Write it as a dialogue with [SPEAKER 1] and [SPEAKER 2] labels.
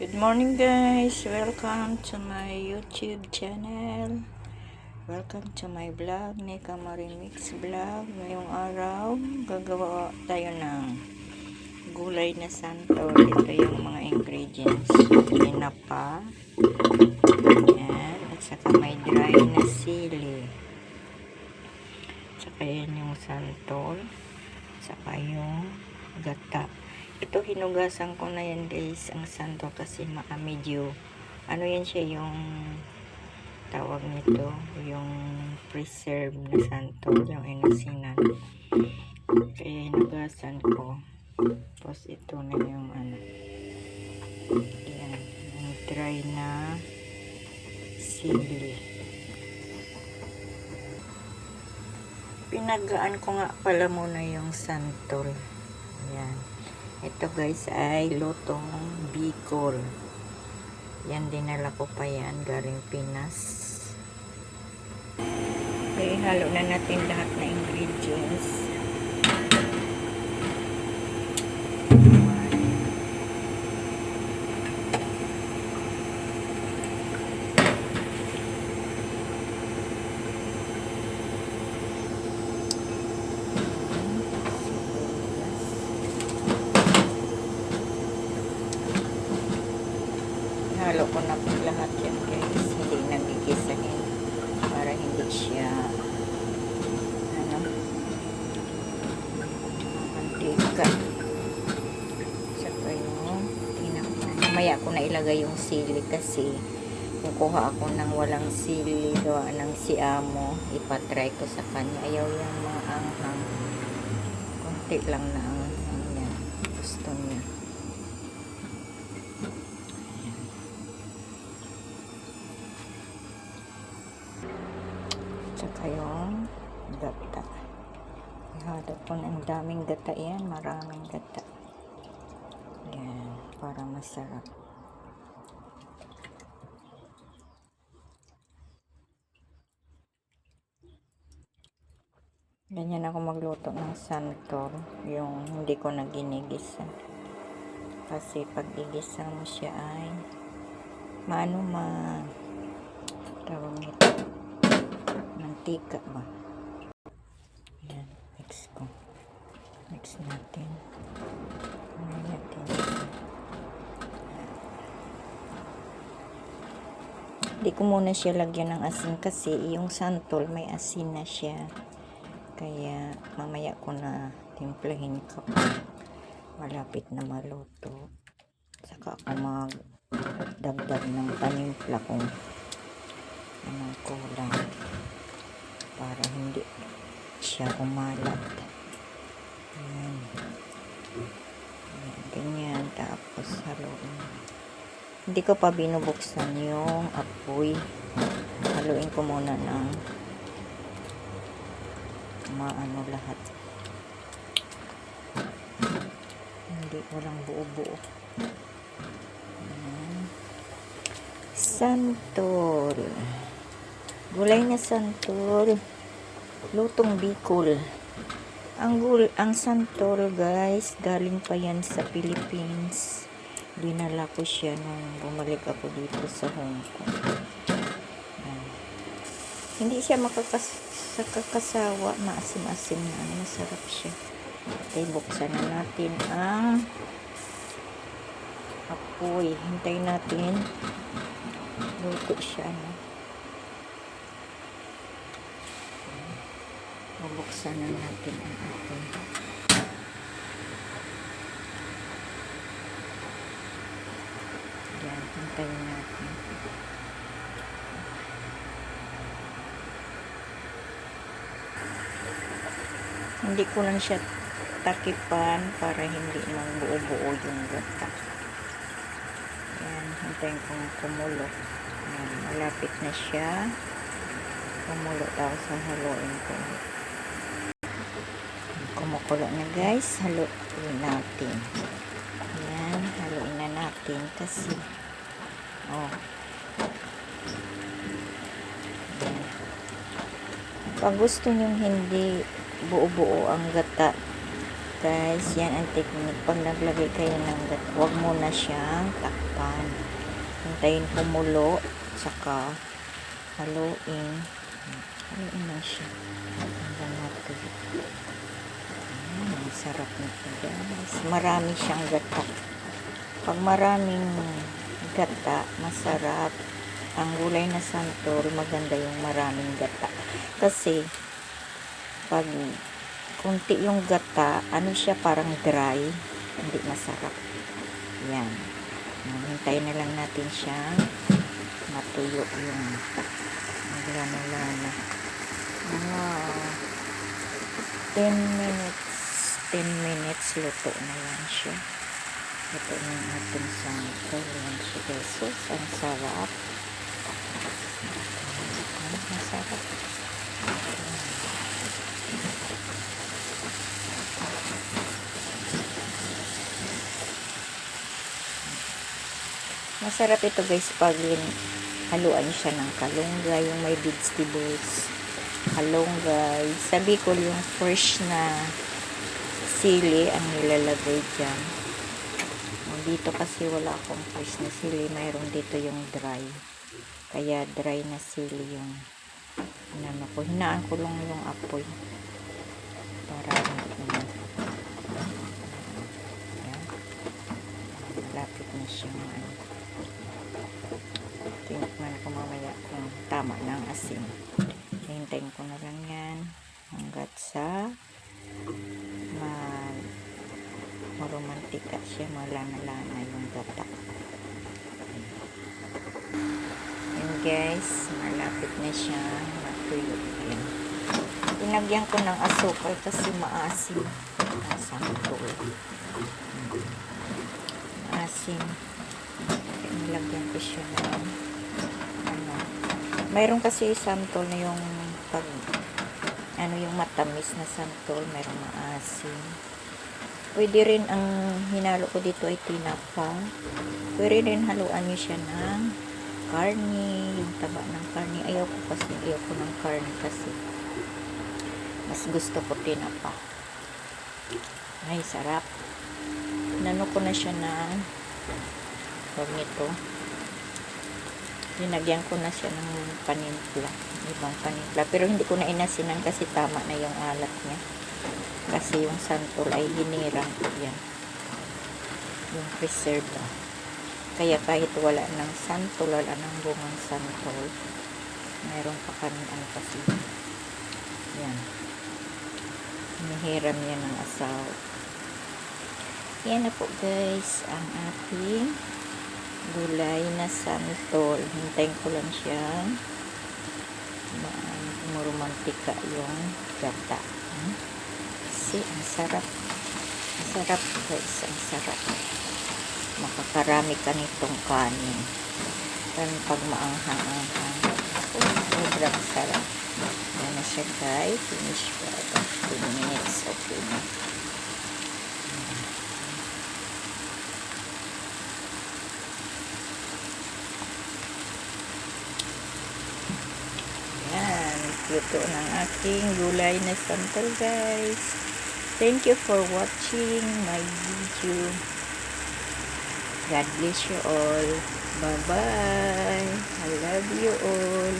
[SPEAKER 1] Good morning guys, welcome to my YouTube channel. Welcome to my vlog, Nika Marimix Vlog. Ngayong araw, gagawa tayo ng gulay na santol. Ito yung mga ingredients. Tinapa, yan, at saka may dry na sili. Saka yan yung santol, saka yung gata. Ito hinugasan ko na yan guys, ang santol, kasi medyo ano yan siya, yung tawag nito, yung preserve na santol, yung inasinan. Kaya hinugasan ko. Tapos ito na yung ano, yan, yung dry na sili. Pinagaan ko nga pala muna yung santol. Yan. Ito guys ay lutong Bicol. Yan, dinala ko pa yan galing Pinas. Okay, halo na natin lahat na ingredients. Halo ko na po lahat yan guys, hindi nagigisahin para hindi siya mantika. Saka yung tinapa. Mamaya ko na ilagay yung sili kasi kukuha ako ng walang sili, gawa ng si Amo, ipatry ko sa kanya. Ayaw yung mga anghang, konti lang na ang yan gusto niya. Saka yung gata. Ihalo ko ng daming gata yan. Maraming gata. Ayan. Para masarap. Ganyan ako magluto ng santol. Yung hindi ko na ginigisa. Kasi pag igisa mo siya ay tawag nito, mantika ba? Yan, mix ko. Mix natin. Hindi ko muna siya lagyan ng asin kasi yung santol may asin na siya. Kaya mamaya ko na timplahin kapag malapit na maluto. Saka ako magdagdag ng panimpla kung anong kulang para hindi siya umalat. Ayan. Ayan, ganyan. Tapos haluin. Hindi ko pa binubuksan yung apoy. Haluin ko muna ng maano lahat. Hindi, walang buo-buo. Santol. Gulay na santol. Lutong Bicol. Ang santol guys, galing pa yan sa Philippines. Dinala ko siya nung bumalik ako dito sa Hong Kong. Hindi siya makakasawa, maasim-asim na, masarap siya. Okay, buksan na natin ang apoy. Hintayin natin luto siya, no? Bubuksan na natin ang apoy. Yan, hintayin natin. Hindi ko lang siya takipan para hindi nang buo-buo yung gata. Yan, hintayin kong kumulo. Yan, malapit na siya kumulo. Tapos haluin ko. Kumukulo na guys, haluin natin. Yan, haluin na natin kasi yan. Pag gusto nyo hindi buo-buo ang gata guys, yan ang technique. Pag naglagay kayo ng gata, huwag mo na siyang takpan. hintayin kumulo, saka haluin. Haluin lang siya. Hanggang matuyo. Ang sarap nito guys. Marami siyang gata. Pag maraming gata, masarap. Ang gulay na santol, maganda yung maraming gata. Kasi, pag kunti yung gata, ano siya, parang dry. Hindi masarap. Yan. Hintayin na lang natin siyang matuyo yung maglana-lana. 10 minutes. 10 minutes, luto na yan siya. Luto na yung ating santol. Yan siya, Jesus. Ang sarap. Masarap. Masarap ito guys pag haluan siya ng kalunggay, yung may vegetables, kalunggay. Sa Bicol yung fresh na sili ang nilalagay dyan. Dito kasi wala akong fresh na sili, mayroon dito yung dry. Kaya dry na sili yung ano ko. Hinaan ko lang yung apoy para malapit na siya. Tingnan ko mamaya kung tama ng asin. Hintayin ko na lang yan hanggat sa maromantika siya, malana-lana yung gata. Yan guys, malapit na siya matuyo. Pinagyan ko ng asukal kasi maasim ang santol. Maasim. Nilagyan ko siya ng mayroon kasi santol na yung pag yung matamis na santol, mayroong maasim. Pwede rin ang hinalo ko dito ay tinapa. Pwede rin haluan niyo siya ng karne, yung taba ng karne. Ayaw ko ng karne kasi mas gusto ko tinapa. Ay, sarap. Nano ko na siya ng nito. Linagyan ko na siya ng panimpla, ibang panimpla, pero hindi ko na inasinan kasi tama na yung alat niya, kasi yung santol ay hinirang ko yan, yung preserve kaya kahit wala ng santol, wala ng bungang santol, mayroon pa kami kasi yan, hinihiram yan ng asawa. Yan na po guys ang ating gulay na santol. Hintayin ko lang siya maromantika yung gata. Kasi ang sarap. Ang sarap guys. Ang sarap. Makakarami ka nitong kanin. Pero pag maanghang-anghang, sobrang sarap. Yan na siya guys. Finish pa. 2 minutes. Okay na. Luto ng aking gulay na santol guys. Thank you for watching my video. God bless you all. Bye bye. I love you all.